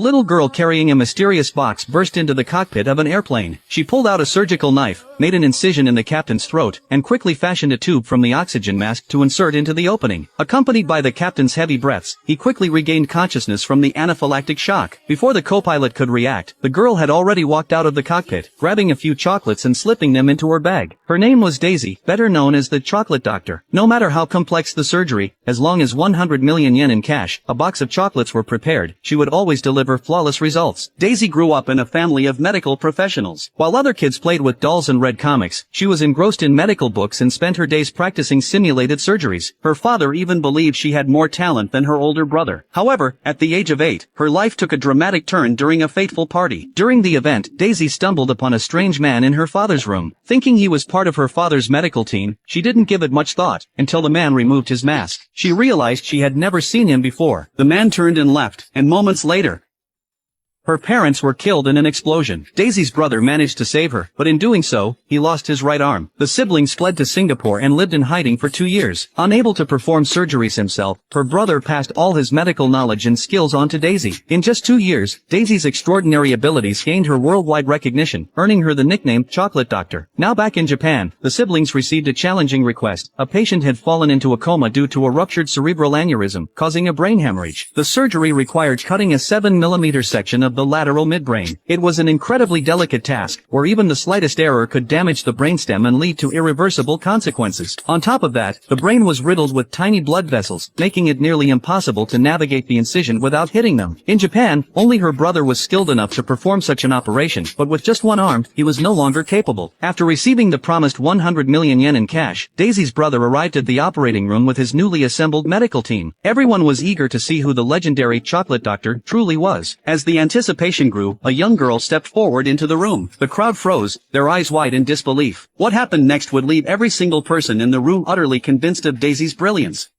Little girl carrying a mysterious box burst into the cockpit of an airplane. She pulled out a surgical knife, made an incision in the captain's throat, and quickly fashioned a tube from the oxygen mask to insert into the opening. Accompanied by the captain's heavy breaths, he quickly regained consciousness from the anaphylactic shock. Before the co-pilot could react, the girl had already walked out of the cockpit, grabbing a few chocolates and slipping them into her bag. Her name was Daisy, better known as the Chocolate Doctor. No matter how complex the surgery, as long as 100 million yen in cash, a box of chocolates were prepared, she would always deliver flawless results. Daisy grew up in a family of medical professionals. While other kids played with dolls and read comics, she was engrossed in medical books and spent her days practicing simulated surgeries. Her father even believed she had more talent than her older brother. However, at the age of 8, her life took a dramatic turn during a fateful party. During the event, Daisy stumbled upon a strange man in her father's room. Thinking he was part of her father's medical team, she didn't give it much thought, until the man removed his mask. She realized she had never seen him before. The man turned and left, and moments later, her parents were killed in an explosion. Daisy's brother managed to save her, but in doing so, he lost his right arm. The siblings fled to Singapore and lived in hiding for 2 years. Unable to perform surgeries himself, her brother passed all his medical knowledge and skills on to Daisy. In just 2 years, Daisy's extraordinary abilities gained her worldwide recognition, earning her the nickname Chocolate Doctor. Now back in Japan, the siblings received a challenging request. A patient had fallen into a coma due to a ruptured cerebral aneurysm, causing a brain hemorrhage. The surgery required cutting a 7mm section of the lateral midbrain. It was an incredibly delicate task, where even the slightest error could damage the brainstem and lead to irreversible consequences. On top of that, the brain was riddled with tiny blood vessels, making it nearly impossible to navigate the incision without hitting them. In Japan, only her brother was skilled enough to perform such an operation, but with just one arm, he was no longer capable. After receiving the promised 100 million yen in cash, Daisy's brother arrived at the operating room with his newly assembled medical team. Everyone was eager to see who the legendary Chocolate Doctor truly was. As the anticipation grew, a young girl stepped forward into the room. The crowd froze, their eyes wide in disbelief. What happened next would leave every single person in the room utterly convinced of Daisy's brilliance.